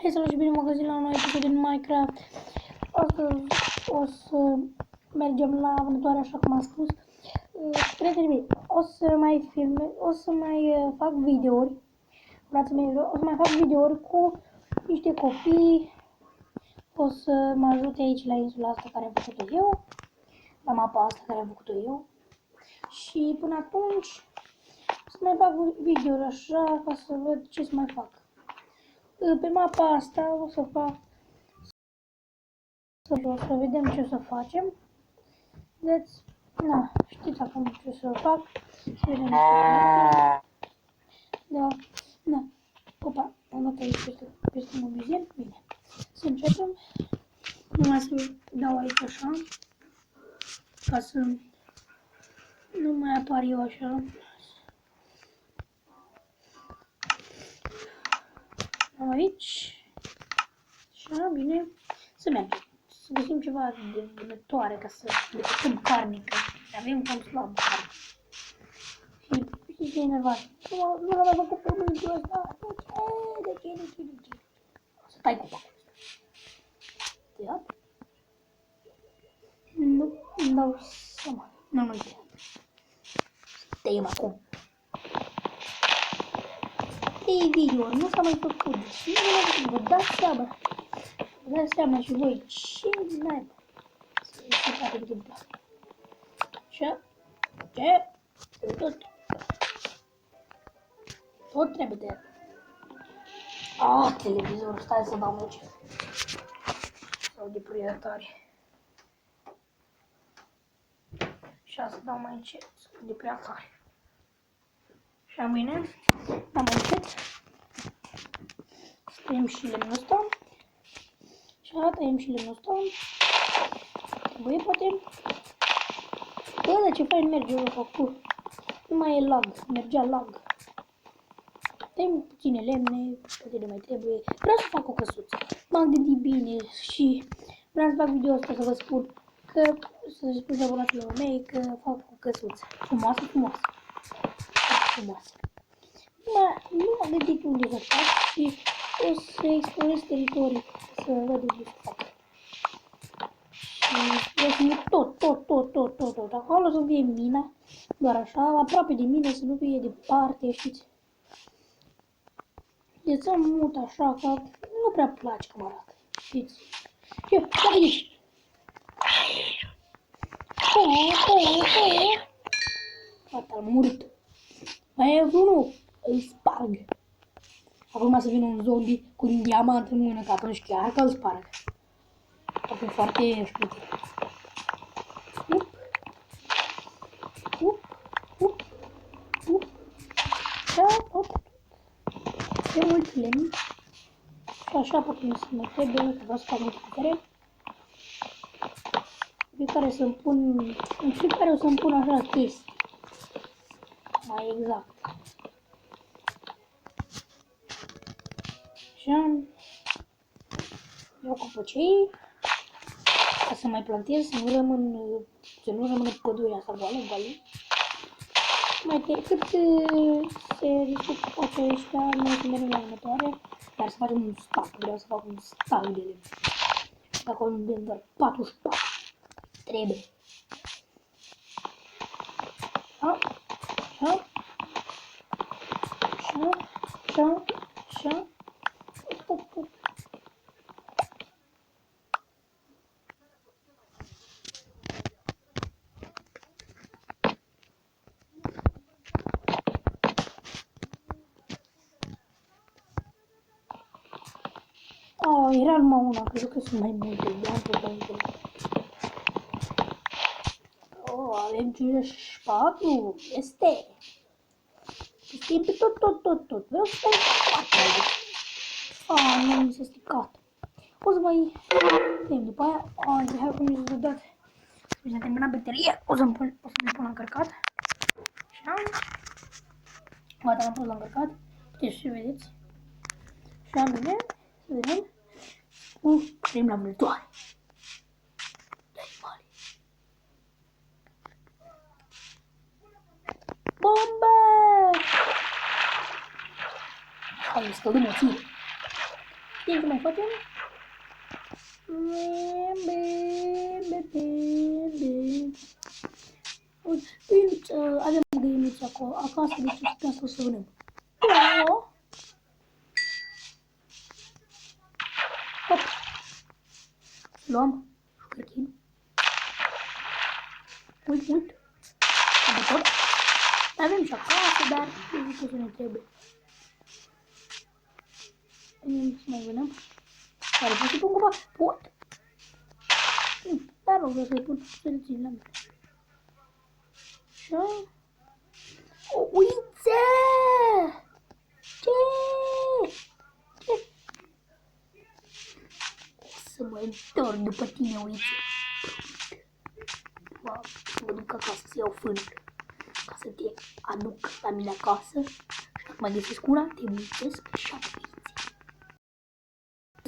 Hei, salut și bine m-am găsit la un nou episod din Minecraft. Astăzi o să mergem la vânătoare, așa cum am spus. Prietenii mei, o să mai fac videouri. Frații mei, o să mai fac videouri cu niște copii. O să mă ajute aici la insula asta care am făcut-o eu. La mapa asta care am făcut-o eu. Și până atunci o să mai fac videouri așa ca să văd ce să mai fac. Pe mapa asta o să fac, o să vedem ce o să facem. Deci, na, știți acum ce o să fac. Să vedem ce da, na. Opa, am dat aici peste mobizen. Bine. Să începem. Numai să dau aici așa. Ca să nu mai apar eu așa. Aici. Așa, bine. Să mergem. Să găsim ceva de vânătoare ca să găsim carne, că avem cam slab carne. Și ce e enervat. Nu l-am mai făcut pe mâinul ăsta. De ce? O să tai copacul ăsta. Ia. Nu, îmi dau seama. Nu trebuie. Tăiem acum. 3 videouri, nu s-a mai făcut. Deci nu vă dați seama. Vă dați seama și voi ce naiba se poate întâmpla. Așa. Ce? Tot trebuie de... televizorul, stai să dau aici. Sau de proiectare. Așa, să dau mai încet, de proiectare. Așa, bine. Dau mai încet. Tăiem și lemnul ăsta. Așa, tăiem și lemnul ăsta. Trebuie, poate. Bă, dar ce fain merge eu acum. Nu mai e lag, mergea lag. Tăiem puține lemne, câte de mai trebuie. Vreau să fac o căsuță. M-am gândit bine și vreau să fac video ăsta să vă spun că, să spun abonaților mei că fac o căsuță. Frumoasă. Nu m-am gândit unde să fac și o să explorez teritoriul să văd unde să fac. Și tot. Acolo să fie mina, doar așa, aproape de mine, să nu fie departe, știți? Deci să mut așa, că nu prea place cum arată, știți? Ce? Ia vedeți! Gata, am murit. Mai e unul, îl sparg. Acum să vină un zombie cu un diamant în mână, că atunci chiar că îl sparg. A fi foarte șmecher. E mult lemn. Și așa poate să mă trebuie, că vreau să fac multe putere. Fiecare să-mi pun, în fiecare o să-mi pun așa chestii. Mai exact. Așa. Iau copăcei. Ca să mai plantez, să nu rămână pădurea asta goală. Mai cât se distrug copacii ăștia, noi să mergem la următoare. Dar să facem un stack, vreau să fac un stack de lemn. Dacă o avem doar 44. Trebuie. Așa. Era numai una, crezut că sunt mai multe, avem 54, este pe tot, vreau să fac 4. Nu mi s-a stricat. O să mai vedem după aia, hai cum mi s-a dat, mi s-a terminat bateria, o să ne pun la încărcat, așa, gata, l-am pus la încărcat, puteți să vedeți, așa, bine, să vedem. Trecem la vânătoare. Bombă! Hai, scăldăm o ție. Știi ce mai facem? Avem găinițe acasă, deci putem să vânem. Hop! Luăm șucărchin. Uite. Avem și acasă, dar eu zic că să ne trebuie. Ce mai vânăm? Care pot să pun cumva? Pot! Dar nu vreau să-i pun să-l țin la mine. Așa. Uite! Ce? Să mă întorc după tine, uite. Să mă duc acasă să iau fân. Ca să te aduc la mine acasă. Și dacă mai găsesc una, te mulțesc și apoi.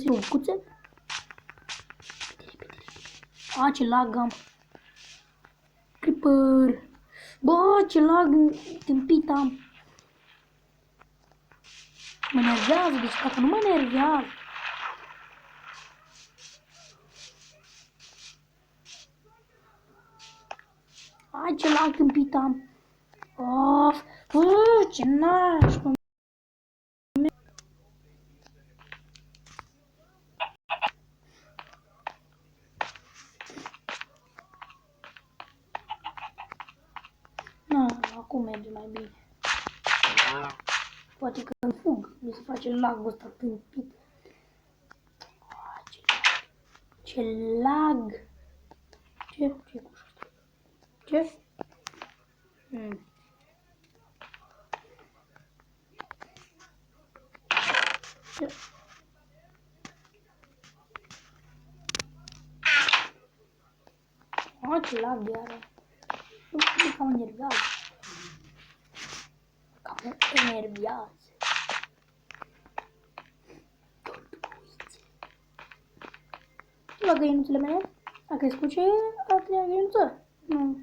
Un cuțet. A, ce lag am. Creeper. Bă, ce lag tâmpit am. Mă nervează, deci dacă nu mă nervează. A, ce lag tâmpit am. Of, ce nașpa. Acum merge mai bine. Poate că îmi fug, mi se face lagul ăsta tâmpit. Ce lag! Ce cu asta? Ce? Ce? Ce lag iară. Nu știu că mă nervează. Mă enervează. La găinuțele mele a crescut și a treia găinuță. Nu.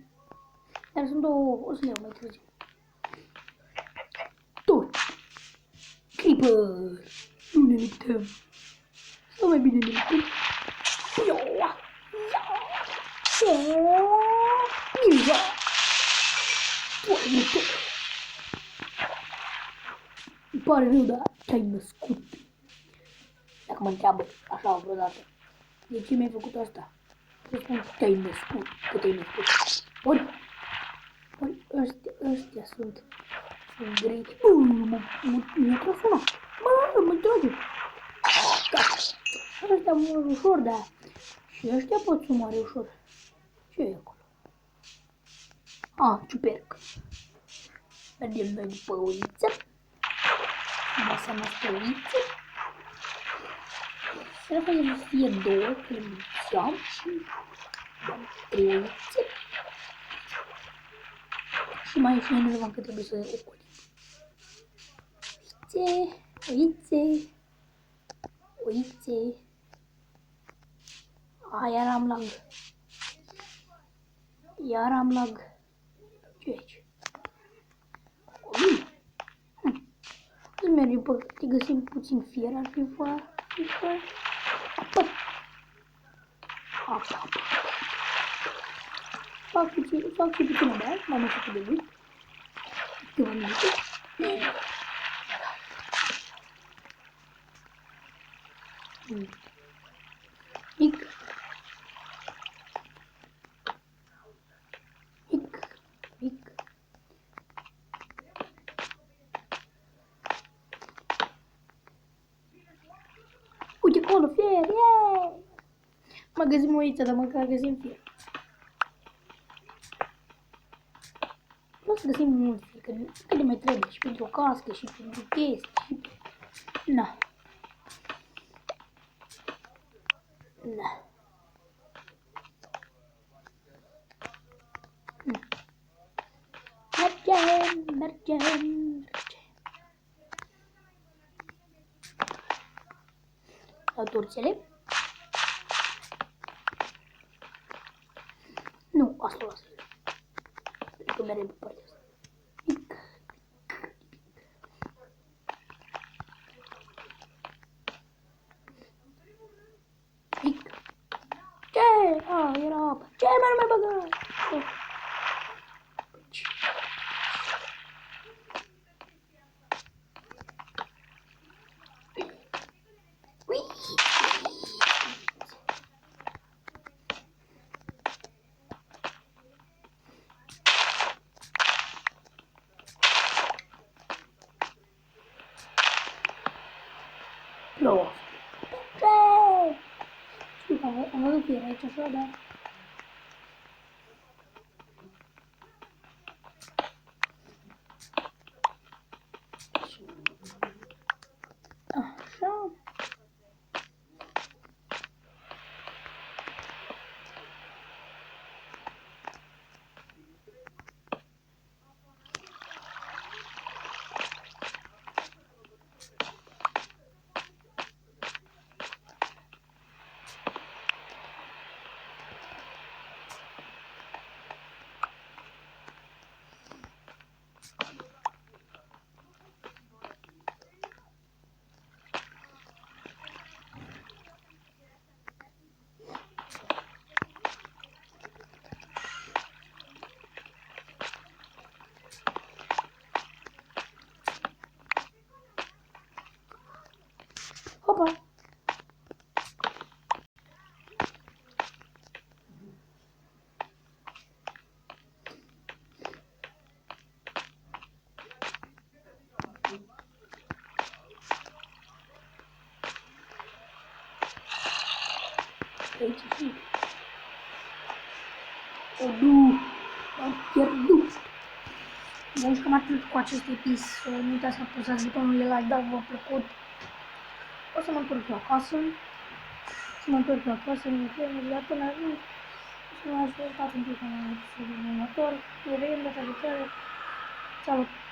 Dar sunt două, o să le iau mai târziu. Tot. Creeper. Nu ne luptăm. Sau mai bine ne luptăm. Ia. Îmi pare rău, dar te-ai născut. Dacă mă întreabă așa vreodată, de ce mi-ai făcut asta? Să spun, te-ai născut, că te-ai născut. Ori ăștia sunt grei. Mi-a tras una. Mă trage. Ăștia mor ușor, da. Și ăștia pot să moare ușor. Ce e acolo? Ciuperc. Mergem noi după uiță. Masa noastră uiță. Să facem să fie două, că le mulțeam și dăm 3 uițe. Și mai și enervant că trebuie să ocolim. Uițe. Iar am lag. Ce e aici? Să mergem te găsim puțin fier, ar fi foarte. Apa. Fac și puțină bea, m-am început de mult. Câteva minute. Mic. Uite acolo, fier, yay! Mă găsim o uiță, dar măcar găsim fier. Nu să găsim mult fier, că ne mai trebuie și pentru o cască, și pentru chestii, și... Na. Mergem. La torțele. Nu, asta lasă. Pentru că mergem pe partea asta. stop! Ce mai băgat? Plouă. Ce? Știu că am văzut că era aici așa, dar... Așa. Opa! Aici și... Am pierdut! Bun, cam atât cu acest episod. Nu uitați să apăsați butonul de like dacă v-a plăcut. O să mă întorc eu acasă. Nu cred, până atunci. Și mă așteptați un pic în episodul următor. Ne vedem data viitoare. Salut!